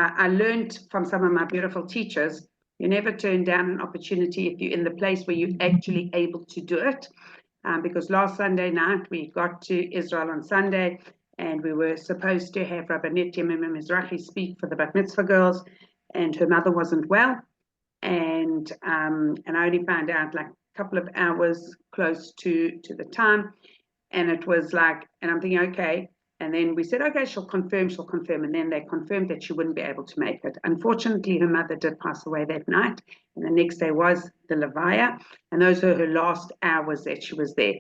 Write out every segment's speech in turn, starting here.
I learned from some of my beautiful teachers, you never turn down an opportunity if you're in the place where you're actually able to do it. Because last Sunday night, we got to Israel on Sunday, and we were supposed to have Rabbanit Yemima Mizrahi speak for the Bat Mitzvah girls, and her mother wasn't well. And I only found out like a couple of hours close to the time. And it was like, and I'm thinking, okay. And then we said, okay, she'll confirm. And then they confirmed that she wouldn't be able to make it. Unfortunately, her mother did pass away that night. And the next day was the Levaya. And those were her last hours that she was there.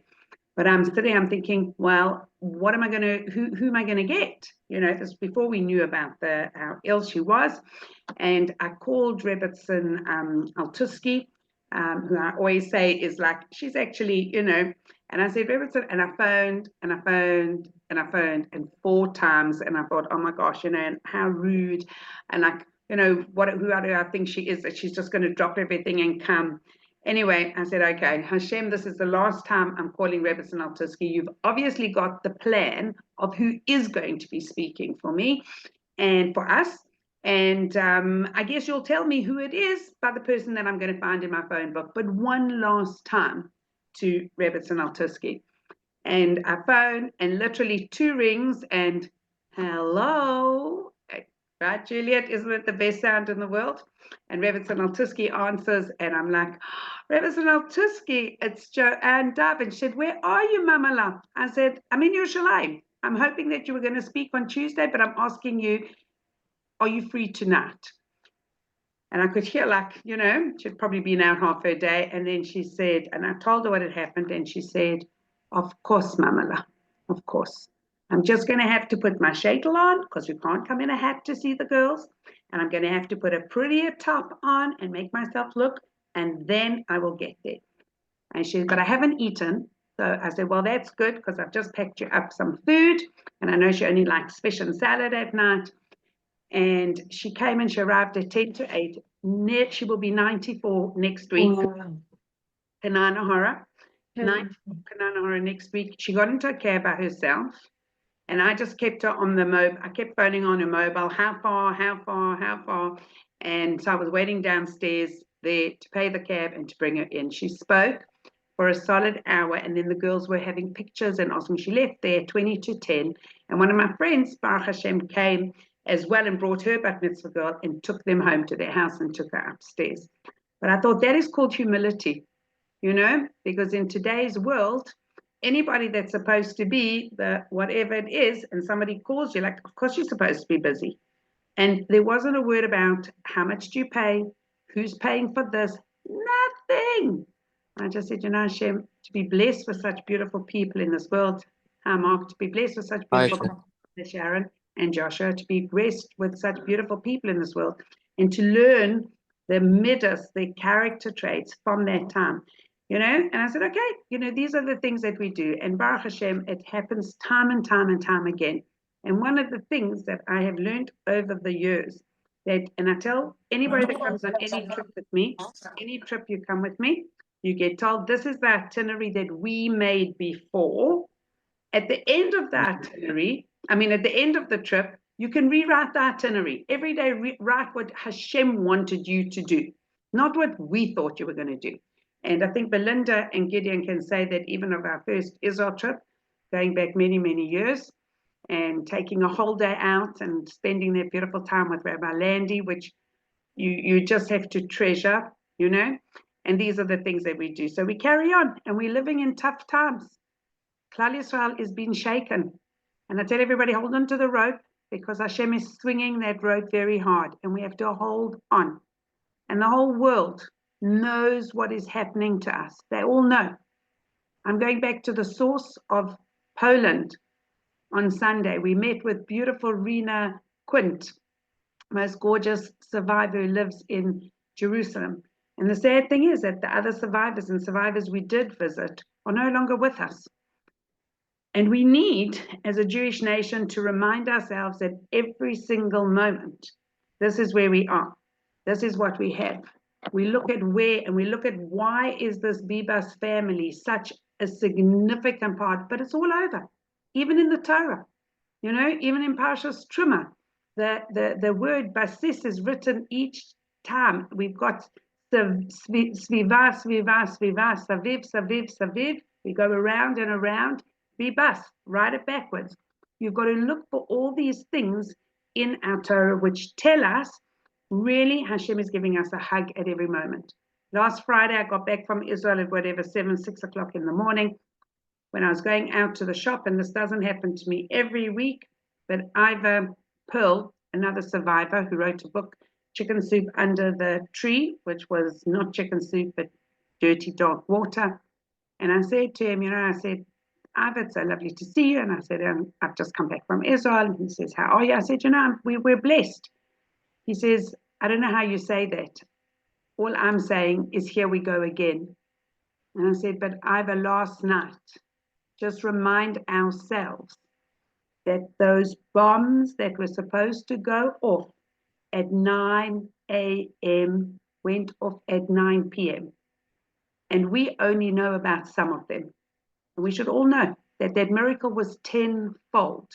But I'm thinking, well, what am I going to, who am I going to get? You know, this before we knew about how ill she was. And I called Rebbetzin Altuski, who I always say is like, she's actually, you know, and I said, Rebbetzin, and I phoned, and 4 times. And I thought, oh my gosh, you know, and how rude. And like, you know, who do I think she is, that she's just going to drop everything and come. Anyway, I said, okay, Hashem, this is the last time I'm calling Rebbetzin Altuski. You've obviously got the plan of who is going to be speaking for me and for us. And I guess you'll tell me who it is by the person that I'm going to find in my phone book. But one last time to Rebbetzin Altuski. And I phone, and literally 2 rings, and hello. Right, Juliet, isn't it the best sound in the world? And Rebbetzin Altuski answers, and I'm like, Rebbetzin Altuski, it's Joanne Dove. And she said, where are you, Mamala? I said, I'm in Yerushalayim. I'm hoping that you were going to speak on Tuesday, but I'm asking you, are you free tonight? And I could hear, like, you know, she'd probably been out half her day. And then she said, and I told her what had happened, and she said, of course, Mamala, of course. I'm just going to have to put my sheitel on because we can't come in a hat to see the girls. And I'm going to have to put a prettier top on and make myself look, and then I will get there. And she said, but I haven't eaten. So I said, well, that's good because I've just packed you up some food. And I know she only likes fish and salad at night. And she came and she arrived at 10 to 8. She will be 94 next week. Kanana Hora. 94 Kanana Hora next week. She got into a cab by herself. And I just kept her on the mobile. I kept phoning on her mobile. How far? And so I was waiting downstairs there to pay the cab and to bring her in. She spoke for a solid hour, and then the girls were having pictures and asking. She left there 20 to 10. And one of my friends, Baruch Hashem, came as well and brought her bat mitzvah girl and took them home to their house and took her upstairs. But I thought that is called humility, you know, because in today's world, anybody that's supposed to be the whatever it is, and somebody calls you, like, of course you're supposed to be busy. And there wasn't a word about how much do you pay, who's paying for this, nothing. I just said, you know, Hashem, to be blessed with such beautiful people in this world, Mark, to be blessed with such beautiful people, Sharon and Joshua, to be blessed with such beautiful people in this world, and to learn the midas, the character traits from that time. You know, and I said, okay, you know, these are the things that we do. And Baruch Hashem, it happens time and time again. And one of the things that I have learned over the years, that, and I tell anybody that comes on any trip with me, any trip you come with me, you get told this is the itinerary that we made before. At the end of the itinerary, at the end of the trip, you can rewrite the itinerary. Every day, write what Hashem wanted you to do, not what we thought you were going to do. And I think Belinda and Gideon can say that even of our first Israel trip, going back many, many years, and taking a whole day out and spending that beautiful time with Rabbi Landy, which you just have to treasure, you know. And these are the things that we do. So we carry on, and we're living in tough times. Klal Yisrael is being shaken. And I tell everybody, hold on to the rope, because Hashem is swinging that rope very hard, and we have to hold on. And the whole world knows what is happening to us. They all know. I'm going back to the source of Poland on Sunday. We met with beautiful Rena Quint, most gorgeous survivor who lives in Jerusalem. And the sad thing is that the other survivors and survivors we did visit are no longer with us. And we need, as a Jewish nation, to remind ourselves that every single moment, this is where we are. This is what we have. We look at where, and we look at why is this Bibas family such a significant part, but it's all over. Even in the Torah, you know, even in Parshas Truma, the word basis is written each time. We've got sviva, sviva, sviva, saviv, saviv, saviv. We go around and around. Vibas, write it backwards. You've got to look for all these things in our Torah which tell us really Hashem is giving us a hug at every moment. Last Friday, I got back from Israel at whatever, 6 o'clock in the morning. When I was going out to the shop, and this doesn't happen to me every week, but Ivor Pearl, another survivor who wrote a book, Chicken Soup Under the Tree, which was not chicken soup, but dirty, dark water. And I said to him, I said, Ivor, it's so lovely to see you. And I said, I've just come back from Israel. And he says, how are you? I said, we're blessed. He says, I don't know how you say that. All I'm saying is, here we go again. And I said, but Ivor, last night, just remind ourselves that those bombs that were supposed to go off at 9 a.m. went off at 9 p.m. And we only know about some of them. And we should all know that that miracle was tenfold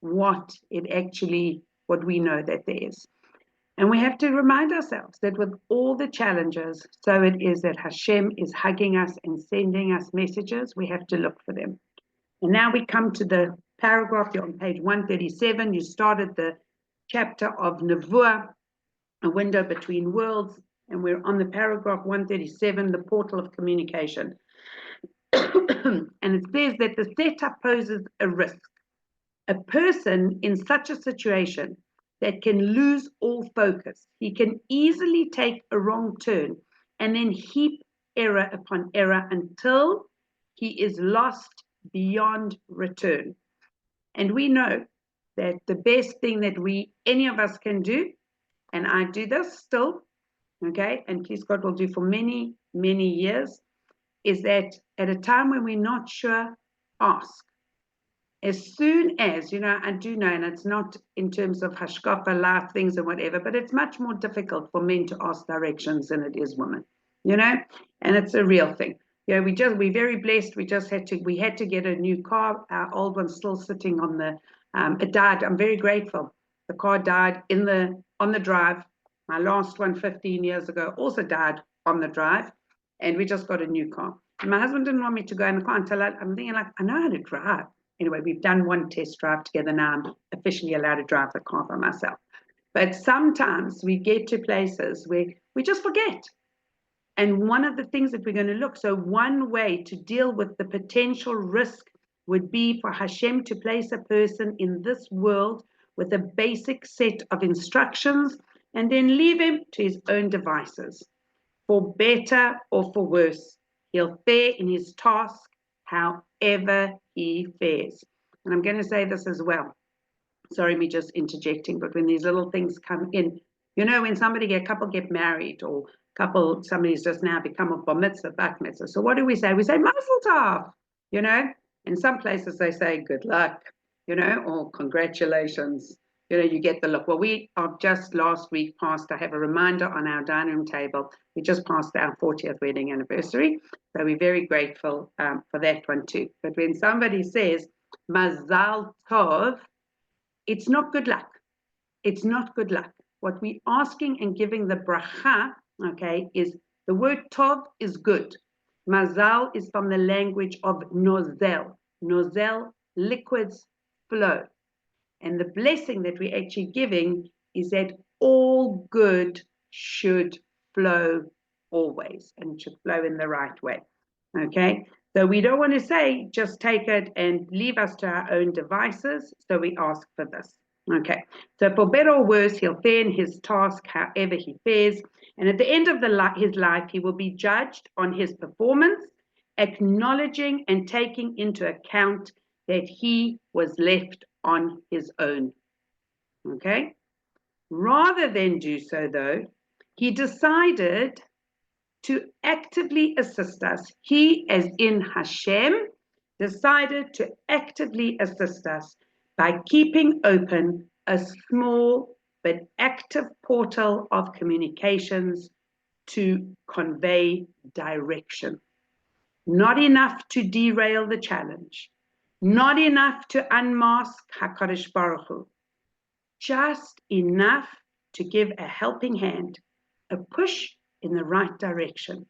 what we know that there is. And we have to remind ourselves that with all the challenges, so it is that Hashem is hugging us and sending us messages. We have to look for them. And now we come to the paragraph. You're on page 137. You started the chapter of Nevuah, a window between worlds. And we're on the paragraph 137, the portal of communication. And it says that the setup poses a risk. A person in such a situation that can lose all focus. He can easily take a wrong turn and then heap error upon error until he is lost beyond return. And we know that the best thing that any of us can do, and I do this still, okay, and please God will do for many, many years, is that at a time when we're not sure, ask. As soon as, I do know, and it's not in terms of hashkafa, life things and whatever, but it's much more difficult for men to ask directions than it is women, and it's a real thing. We're very blessed. We had to get a new car. Our old one's still sitting on it died. I'm very grateful. The car died on the drive. My last one 15 years ago also died on the drive, and we just got a new car. And my husband didn't want me to go in the car until I'm thinking, I know how to drive. Anyway, we've done one test drive together. Now I'm officially allowed to drive the car by myself. But sometimes we get to places where we just forget. And one of the things that we're going to look, so one way to deal with the potential risk would be for Hashem to place a person in this world with a basic set of instructions and then leave him to his own devices. For better or for worse, he'll fare in his task however he fares. And I'm going to say this as well. Sorry, me just interjecting, but when these little things come in, when a couple get married, or somebody's just now become a bar mitzvah, bat mitzvah. So what do we say? We say mazel tov, In some places they say good luck, or congratulations. You get the look. Well, we are just last week passed. I have a reminder on our dining room table. We just passed our 40th wedding anniversary. So we're very grateful for that one too. But when somebody says mazal tov, it's not good luck. It's not good luck. What we're asking and giving the bracha, okay, is the word tov is good. Mazal is from the language of nozel. Nozel, liquids flow. And the blessing that we're actually giving is that all good should flow always, and should flow in the right way. Okay? So we don't want to say, just take it and leave us to our own devices. So we ask for this. Okay. So for better or worse, he'll fare in his task however he fares. And at the end of his life, he will be judged on his performance, acknowledging and taking into account that he was left on his own. Okay? Rather than do so, though, he decided to actively assist us. He, as in Hashem, decided to actively assist us by keeping open a small but active portal of communications to convey direction. Not enough to derail the challenge, not enough to unmask HaKadosh Baruch Hu, just enough to give a helping hand, a push in the right direction,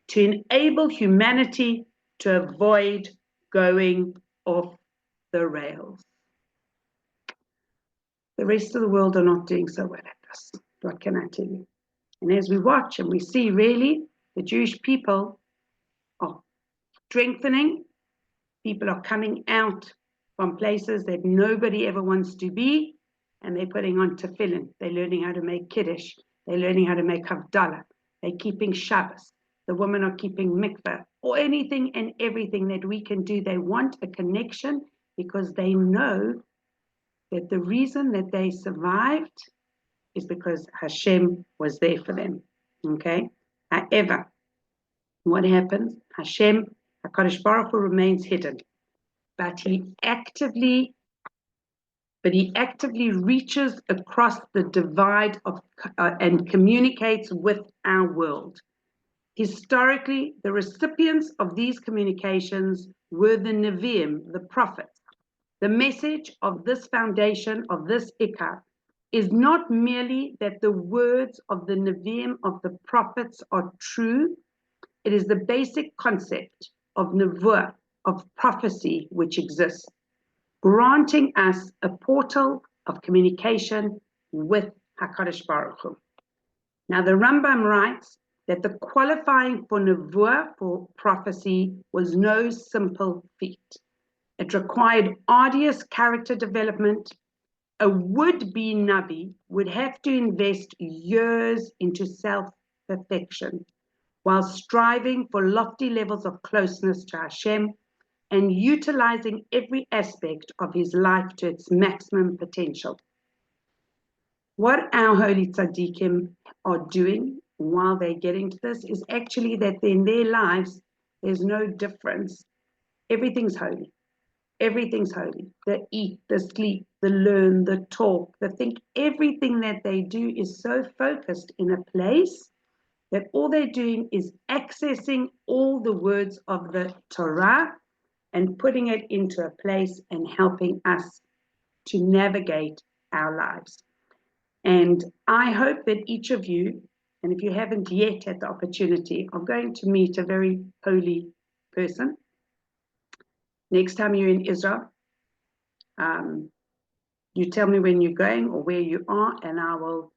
to enable humanity to avoid going off the rails. The rest of the world are not doing so well at this. What can I tell you? And as we watch and we see, really, the Jewish people are strengthening. People are coming out from places that nobody ever wants to be, and they're putting on tefillin. They're learning how to make kiddush. They're learning how to make havdalah. They're keeping Shabbos. The women are keeping mikveh, or anything and everything that we can do. They want a connection because they know that the reason that they survived is because Hashem was there for them. Okay? However, what happens? Hashem, HaKadosh Baruch Hu, remains hidden, but he actively reaches across the divide of and communicates with our world. Historically, the recipients of these communications were the Nevi'im, the prophets. The message of this foundation, of this Ikar, is not merely that the words of the Nevi'im, of the prophets, are true. It is the basic concept of Nevuah, of prophecy, which exists, granting us a portal of communication with HaKadosh Baruch Hu. Now, the Rambam writes that the qualifying for Nevuah, for prophecy, was no simple feat. It required arduous character development. A would-be Nabi would have to invest years into self-perfection while striving for lofty levels of closeness to Hashem and utilizing every aspect of his life to its maximum potential. What our holy tzaddikim are doing while they're getting to this is actually that in their lives, there's no difference. Everything's holy. Everything's holy. The eat, the sleep, the learn, the talk, the think, everything that they do is so focused in a place that all they're doing is accessing all the words of the Torah and putting it into a place and helping us to navigate our lives. And I hope that each of you, and if you haven't yet had the opportunity, are going to meet a very holy person. Next time you're in Israel, you tell me when you're going or where you are, and I will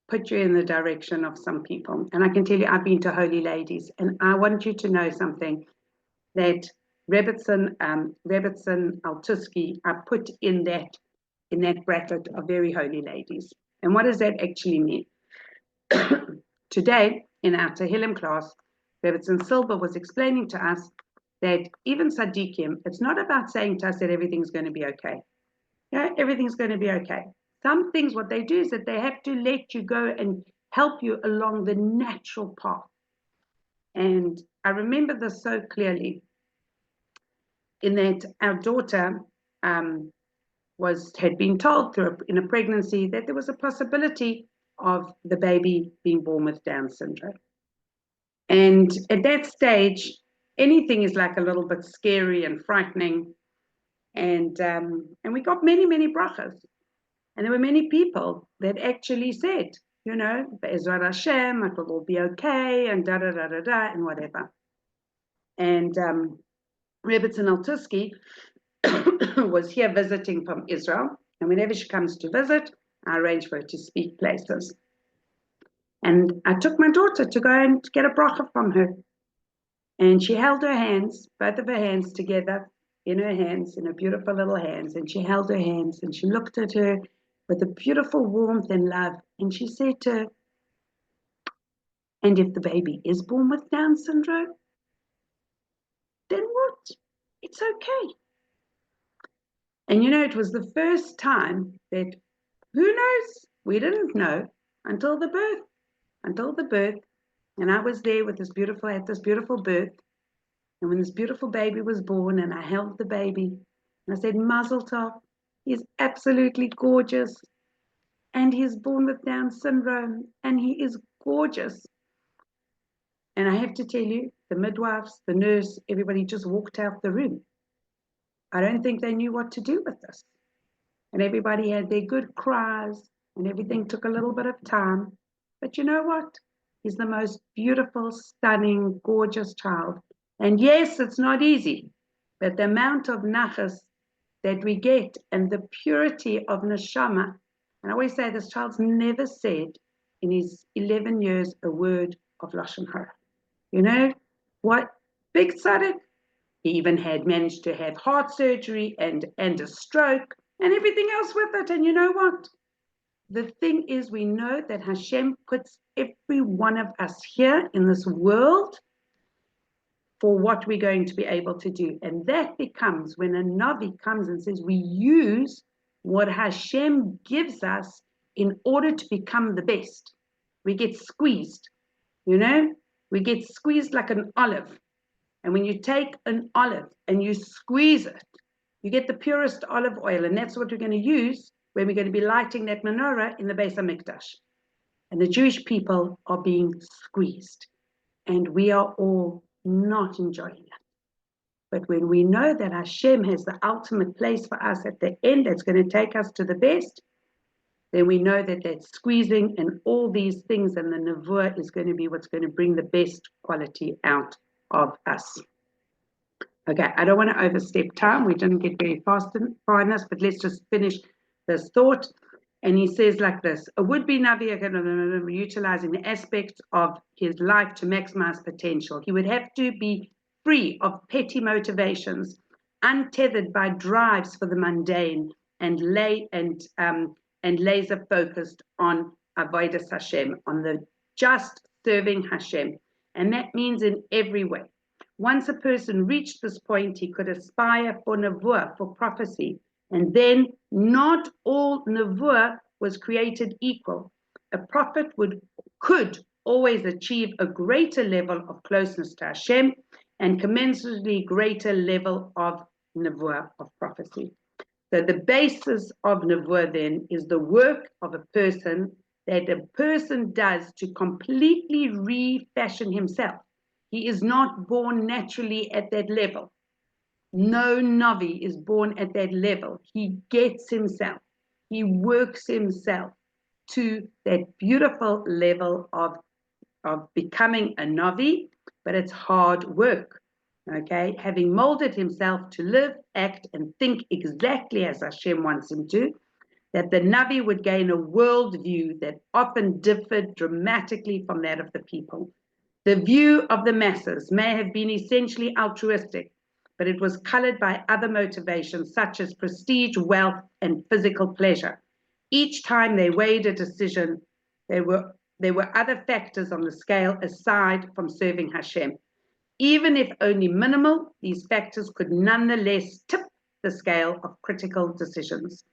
put you in the direction of some people. And I can tell you, I've been to holy ladies, and I want you to know something, that Rebbetzin Altuski are put in that bracket of very holy ladies. And what does that actually mean? Today, in our Tehillim class, Rebbetzin Silber was explaining to us that even Tzaddikim, it's not about saying to us that everything's going to be okay. Yeah, everything's going to be okay. Some things, what they do is that they have to let you go and help you along the natural path. And I remember this so clearly, in that our daughter had been told in a pregnancy that there was a possibility of the baby being born with Down syndrome. And at that stage, anything is like a little bit scary and frightening. And we got many, many brachas. And there were many people that actually said, you know, Be'ezrat Hashem, it will all be okay, and da-da-da-da-da, and whatever. And Rebbetzin Altuski was here visiting from Israel. And whenever she comes to visit, I arrange for her to speak places. And I took my daughter to go and get a bracha from her. And she held her hands, both of her hands together in her hands, in her beautiful little hands. And she held her hands and she looked at her with a beautiful warmth and love. And she said to her, and if the baby is born with Down syndrome, then what? It's okay. And you know, it was the first time that, who knows, we didn't know until the birth. And I was there with at this beautiful birth. And when this beautiful baby was born, and I held the baby, and I said, Mazel Tov, he's absolutely gorgeous. And he's born with Down syndrome, and he is gorgeous. And I have to tell you, the midwives, the nurse, everybody just walked out the room. I don't think they knew what to do with this. and everybody had their good cries, and everything took a little bit of time. But you know what? He's the most beautiful, stunning, gorgeous child. And yes, it's not easy, but the amount of nachas that we get and the purity of neshama. And I always say this child's never said in his 11 years a word of lashon hara. You know what? Big tzaddik. He even had managed to have heart surgery and a stroke and everything else with it. And you know what? The thing is, we know that Hashem puts every one of us here in this world for what we're going to be able to do. And that becomes when a Navi comes and says, we use what Hashem gives us in order to become the best. We get squeezed, you know? We get squeezed like an olive. And when you take an olive and you squeeze it, you get the purest olive oil. And that's what we're going to use when we're going to be lighting that menorah in the Beis HaMikdash. And the Jewish people are being squeezed. And we are all not enjoying it. But when we know that Hashem has the ultimate place for us at the end that's going to take us to the best, then we know that that squeezing and all these things and the nevuah is going to be what's going to bring the best quality out of us. Okay, I don't want to overstep time. We didn't get very far in this, but let's just finish this thought. And he says like this: a would-be Navi, utilizing the aspects of his life to maximize potential. He would have to be free of petty motivations, untethered by drives for the mundane, and laser focused on avodas Hashem, on the just serving Hashem. And that means in every way. Once a person reached this point, he could aspire for nevuah, for prophecy. And then not all nevuah was created equal. A prophet could always achieve a greater level of closeness to Hashem and commensurately greater level of nevuah, of prophecy. So the basis of nevuah then is the work of a person that a person does to completely refashion himself. He is not born naturally at that level. No Navi is born at that level. He gets himself. He works himself to that beautiful level of becoming a Navi, but it's hard work. Okay, having molded himself to live, act, and think exactly as Hashem wants him to, that the Navi would gain a worldview that often differed dramatically from that of the people. The view of the masses may have been essentially altruistic, but it was colored by other motivations such as prestige, wealth, and physical pleasure. Each time they weighed a decision, there were other factors on the scale aside from serving Hashem. Even if only minimal, these factors could nonetheless tip the scale of critical decisions.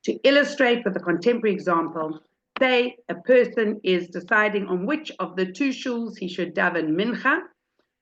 To illustrate with a contemporary example, say a person is deciding on which of the two shuls he should daven mincha.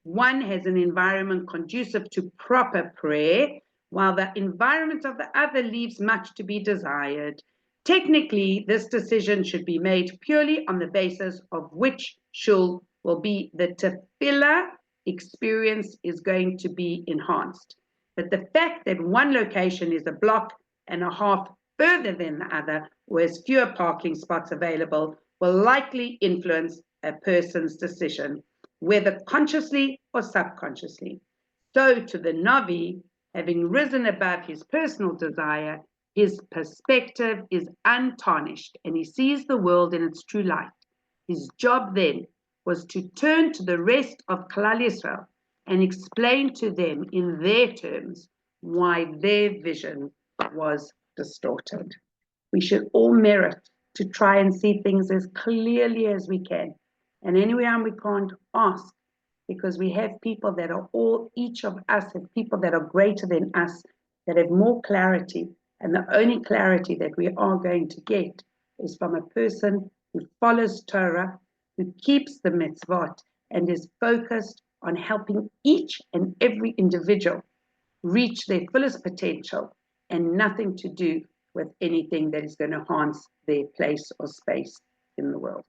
One has an environment conducive to proper prayer, while the environment of the other leaves much to be desired. Technically, this decision should be made purely on the basis of which shul will be the tefillah experience is going to be enhanced. But the fact that one location is a block and a half further than the other, or has fewer parking spots available, will likely influence a person's decision, whether consciously or subconsciously. So to the Navi, having risen above his personal desire, his perspective is untarnished and he sees the world in its true light. His job then was to turn to the rest of Klal Yisrael and explain to them in their terms why their vision was distorted. We should all merit to try and see things as clearly as we can. And anywhere we can't, ask, because we have people that are each of us have people that are greater than us, that have more clarity. And the only clarity that we are going to get is from a person who follows Torah, who keeps the mitzvot, and is focused on helping each and every individual reach their fullest potential, and nothing to do with anything that is going to enhance their place or space in the world.